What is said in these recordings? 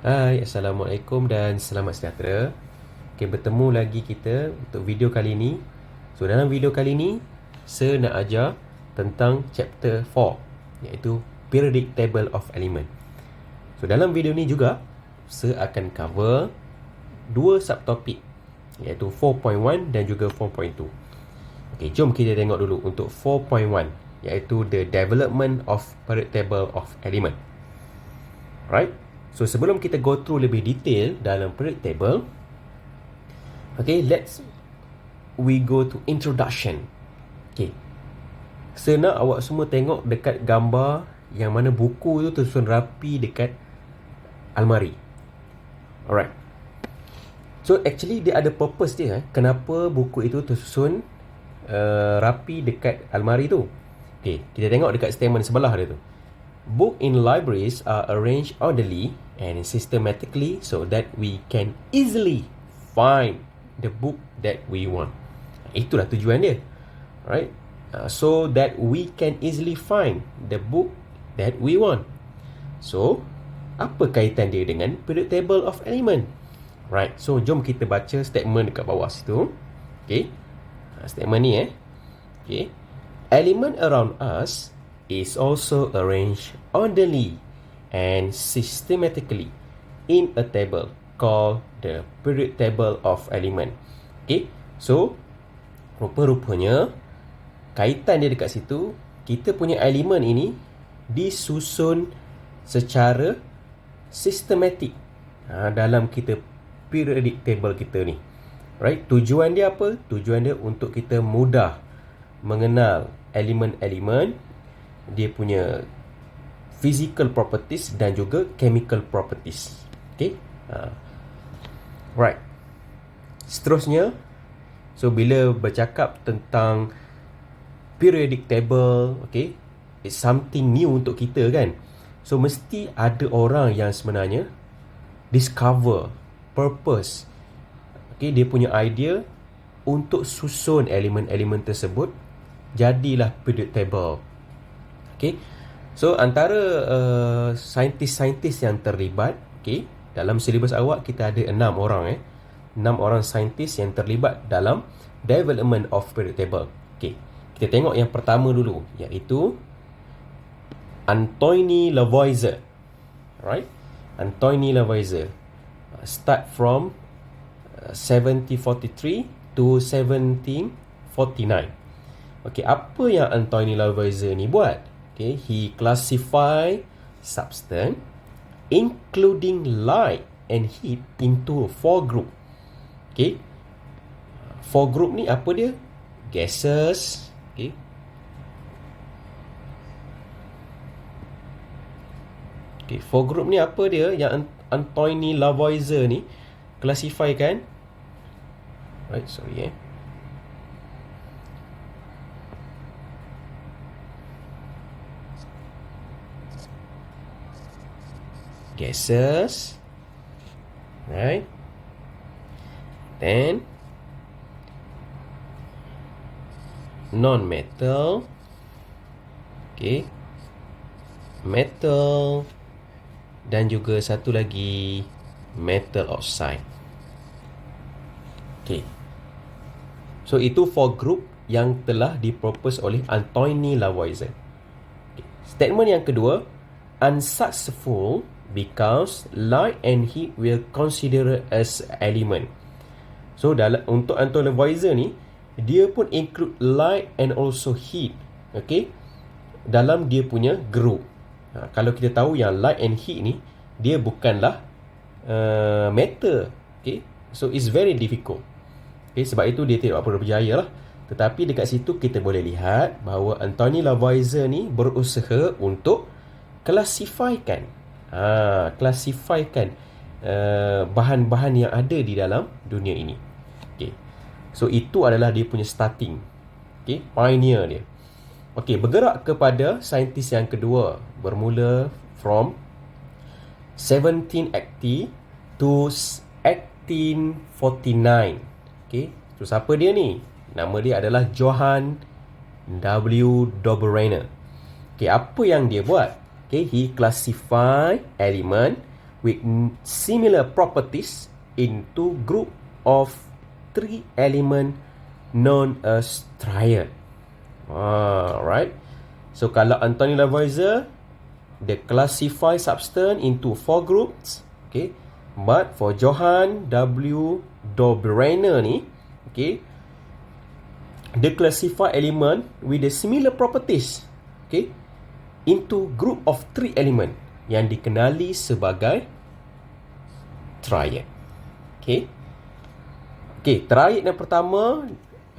Hai, Assalamualaikum dan selamat sejahtera. Okay, bertemu lagi kita untuk video kali ini. So, dalam video kali ini, saya nak ajar tentang chapter 4, iaitu Periodic Table of Element. So, dalam video ni juga, saya akan cover dua subtopik, iaitu 4.1 dan juga 4.2. Okay, jom kita tengok dulu untuk 4.1, iaitu The Development of Periodic Table of Element. Right? So, sebelum kita go through lebih detail dalam periodic table, okay, we go to introduction. Okay, saya nak awak semua tengok dekat gambar yang mana buku tu tersusun rapi dekat almari. Alright. So, actually dia ada purpose dia. Kenapa buku itu tersusun rapi dekat almari tu? Okay, kita tengok dekat statement sebelah dia tu. Books in libraries are arranged orderly and systematically so that we can easily find the book that we want. Itulah tujuan dia. Right? So that we can easily find the book that we want. So, apa kaitan dia dengan periodic table of element? Right. So, jom kita baca statement dekat bawah situ. Okay. Statement ni Okay. Element around us is also arranged orderly and systematically in a table called the periodic table of element. Okay, so rupa-rupanya kaitan dia dekat situ, kita punya elemen ini disusun secara sistematik dalam kita periodic table kita ni. Right, tujuan dia apa? Tujuan dia untuk kita mudah mengenal elemen-elemen, dia punya physical properties dan juga chemical properties. Okay. Right. Seterusnya, so bila bercakap tentang periodic table, okay, it's something new untuk kita kan. So mesti ada orang yang sebenarnya discover purpose, okay, dia punya idea untuk susun elemen-elemen tersebut, jadilah periodic table. Okay. So, antara saintis-saintis yang terlibat, okay, dalam silibus awak kita ada 6 orang 6 orang saintis yang terlibat dalam development of periodic table. Okay. Kita tengok yang pertama dulu, iaitu Antoine Lavoisier. Right? Antoine Lavoisier. Start from 1743 to 1749. Okay, apa yang Antoine Lavoisier ni buat? Okay, he classify substance including light and heat into 4 group. Okay, 4 group ni apa dia? Gases. Okay, okay, 4 group ni apa dia yang Antoine Lavoisier ni classify kan? Right, sorry gases, right? Then non-metal, okay, metal, dan juga satu lagi metal oxide. Okay, so itu 4 group yang telah dipropose oleh Antoine Lavoisier. Okay. Statement yang kedua, unsuccessful because light and heat will considered as element. So untuk Antoine Lavoisier ni, dia pun include light and also heat, okay, dalam dia punya group. Kalau kita tahu yang light and heat ni, dia bukanlah metal, okay, so it's very difficult. Okay, sebab itu dia tidak perlu berjaya lah. Tetapi dekat situ kita boleh lihat bahawa Antoine Lavoisier ni berusaha untuk klasifikasikan bahan-bahan yang ada di dalam dunia ini. Okay. So itu adalah dia punya starting. Okay, pioneer dia. Okay, bergerak kepada saintis yang kedua, bermula from 1780 to 1849. Okay, so siapa dia ni? Nama dia adalah Johann W. Dobereiner. Okay, apa yang dia buat? Okay, he classify element with similar properties into group of 3 element known as triad. Right. So kalau Anthony Lavoisier, they classify substance into 4 groups. Okay. But for Johann W. Dobereiner ni, okay, they classify element with the similar properties, okay, into group of 3 element yang dikenali sebagai triad. Okay. Okay, triad yang pertama,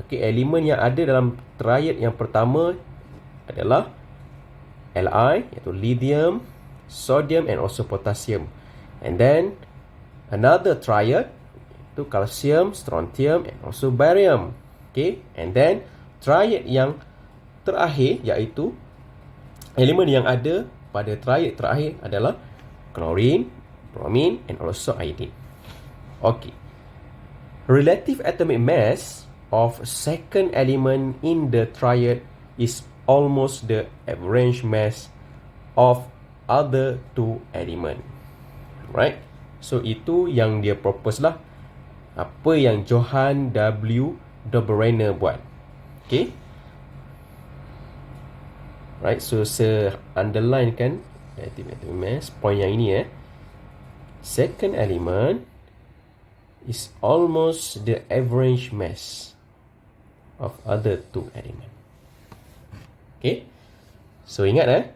okay, elemen yang ada dalam triad yang pertama adalah Li, iaitu lithium, sodium and also potassium. And then another triad itu calcium, strontium and also barium. Okay, and then triad yang terakhir iaitu elemen yang ada pada triad terakhir adalah chlorine, bromine and also iodine. Okay. Relative atomic mass of second element in the triad is almost the average mass of other 2 element. Right? So itu yang dia propose lah. Apa yang Johann W. Dobereiner buat. Okay? Right? So saya underline kan relative atomic mass point yang ini second element is almost the average mass of other 2 element. Okay? So ingat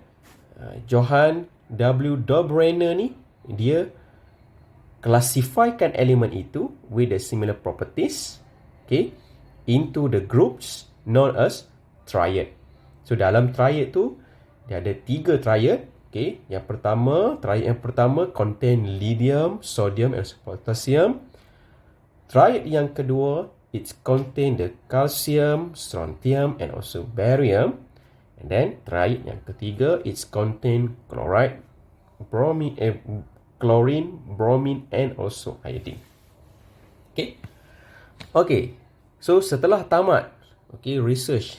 Johann W. Dobereiner ni dia classifykan elemen itu with the similar properties, okay, into the groups known as triad. So dalam triad tu dia ada 3 triad, okay. Triad yang pertama contain lithium, sodium and potassium. Triad yang kedua, it contain the calcium, strontium and also barium. And then triad yang ketiga, it contain chlorine, bromine and also iodine. Okay. Okay. So setelah tamat, okay, research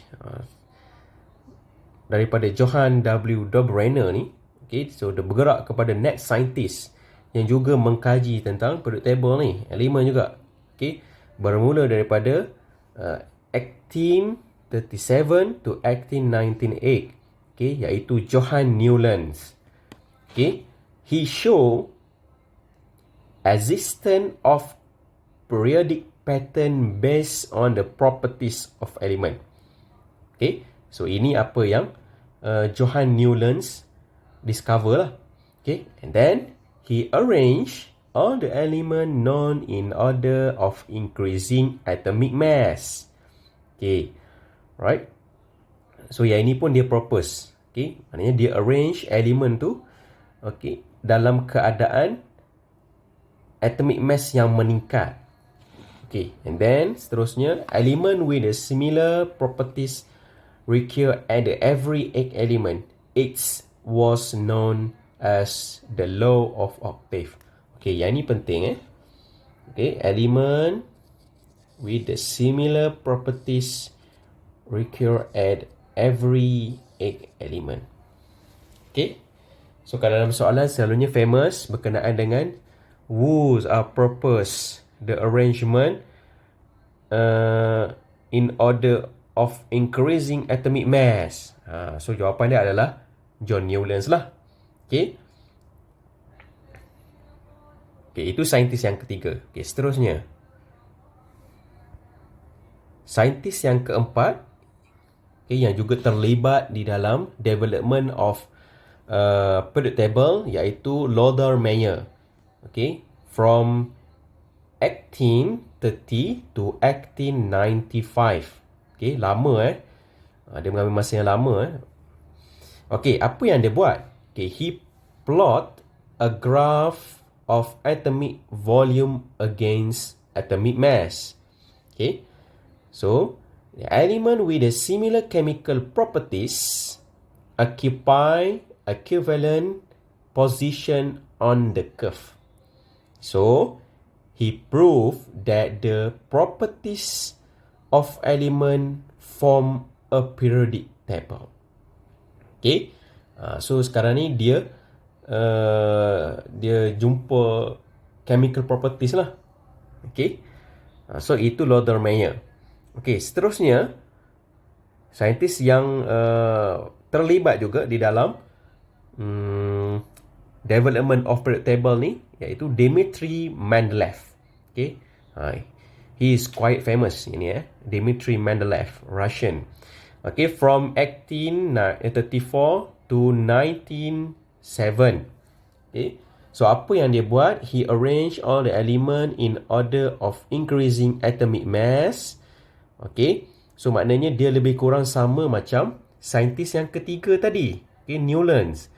daripada Johann W. Dobereiner ni, okay, so dia bergerak kepada next scientist yang juga mengkaji tentang periodic table ni, elemen juga. Okay, bermula daripada 1837 to 1898, okay, iaitu Johann Newlands. Okay, he show existence of periodic pattern based on the properties of element. Okay, so ini apa yang Johann Newlands discover lah. Okay, and then he arrange all the element known in order of increasing atomic mass. Okay, right? So yang ini pun dia propose. Okay, maknanya dia arrange element tu, okay, dalam keadaan atomic mass yang meningkat. Okay, and then seterusnya element with the similar properties recur at every 8 element. It was known as the law of octave. Okay, yang ni penting Okay, element with the similar properties recur at every 8 element. Okay, so kalau dalam soalan selalunya famous berkenaan dengan whose purpose the arrangement in order of increasing atomic mass. So jawapan dia adalah John Newlands lah. Okay. Okay, itu saintis yang ketiga. Okay, seterusnya. Saintis yang keempat, okay, yang juga terlibat di dalam development of periodic table, iaitu Lothar Meyer. Okay, from 1830 to 1895. Okay, lama dia mengambil masa yang lama Okay, apa yang dia buat? Okay, he plot a graph of atomic volume against atomic mass. Okay, so the element with a similar chemical properties occupy equivalent position on the curve. So he proved that the properties of element form a periodic table. Okay, so sekarang ni dia dia jumpa chemical properties lah. Okay. So itu Laudermeyer. Okay, seterusnya saintis yang terlibat juga di dalam development of periodic table ni iaitu Dmitry Mendeleev. Okay. He is quite famous ini Dmitry Mendeleev, Russian. Okay, from 1834 to 1907. Okay. So apa yang dia buat? He arranged all the element in order of increasing atomic mass. Okay. So maknanya dia lebih kurang sama macam saintis yang ketiga tadi. Okay, Newlands.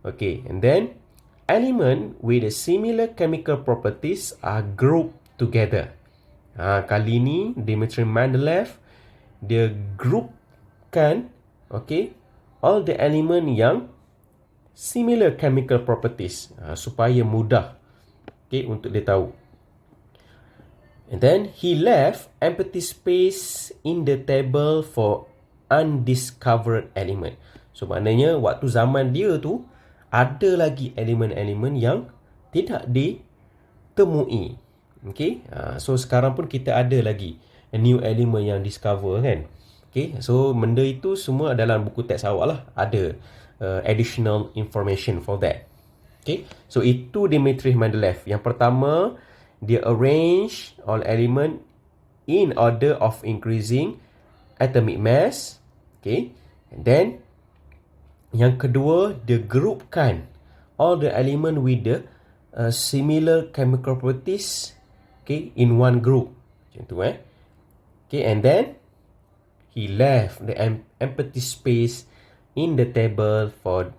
Okay, and then element with a similar chemical properties are grouped together. Kali ni Dmitry Mendeleev dia groupkan all the element yang similar chemical properties supaya mudah untuk dia tahu. And then he left empty space in the table for undiscovered element. So maknanya waktu zaman dia tu ada lagi elemen-elemen yang tidak ditemui. Okay. So sekarang pun kita ada lagi a new element yang discover kan. Okay. So benda itu semua dalam buku teks awak lah. Ada additional information for that. Okay. So itu Dmitry Mendeleev. Yang pertama, dia arrange all element in order of increasing atomic mass. Okay. And then yang kedua, dia groupkan all the element with the similar chemical properties in one group. Macam tu Okay, and then he left the empty space in the table for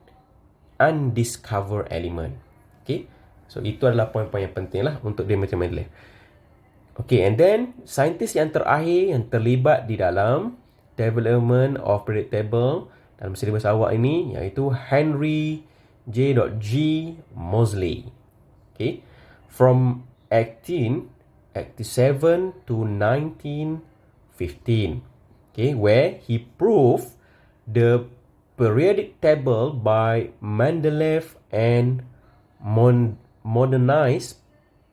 undiscovered element. Okay, so itu adalah poin-poin yang penting lah untuk Dmitry Mendeleev. Okay, and then saintis yang terakhir yang terlibat di dalam development of periodic table dalam silibus awak ini iaitu Henry J. Moseley. Okay, from 1887 to 1915. Okay, where he proved the periodic table by Mendeleev and modernized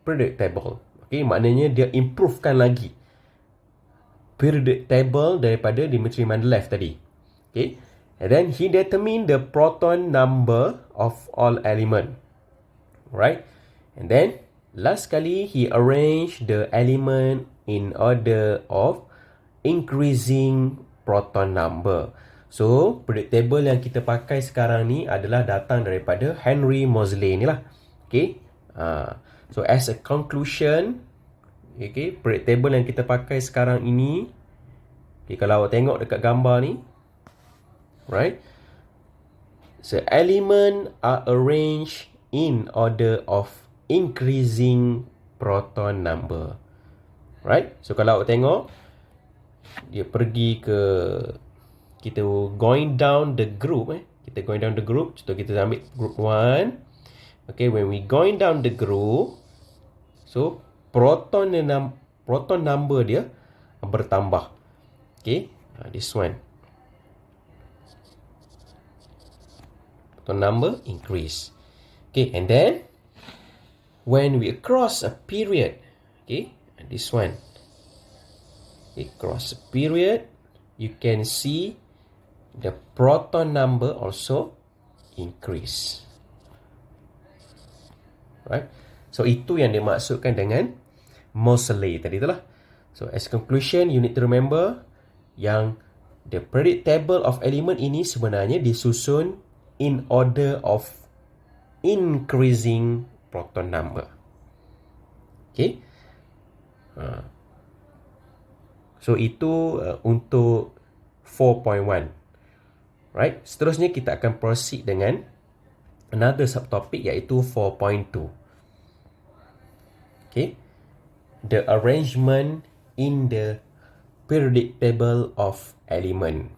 periodic table. Okay, maknanya dia improvekan lagi periodic table daripada Dmitry Mendeleev tadi. Okay, and then he determined the proton number of all element. Right, and then last kali he arranged the element in order of increasing proton number. So, periodic table yang kita pakai sekarang ni adalah datang daripada Henry Moseley ni lah. Okay. So, as a conclusion, periodic table yang kita pakai sekarang ini, kalau awak tengok dekat gambar ni, right? So, element are arranged in order of increasing proton number. Right? So, kalau awak tengok, dia pergi ke kita going down the group kita going down the group. Contoh kita ambil group 1. Okay, when we going down the group, so proton number dia bertambah. Okay, this one, proton number increase. Okay, and then when we cross a period, okay, this one, cross a period, you can see the proton number also increase. Right? So itu yang dimaksudkan dengan Moseley tadi itulah. So as conclusion, you need to remember yang the periodic table of element ini sebenarnya disusun in order of increasing proton number. Okay? So itu untuk 4.1. Right? Seterusnya kita akan proceed dengan another subtopic iaitu 4.2. Okay? The arrangement in the periodic table of element.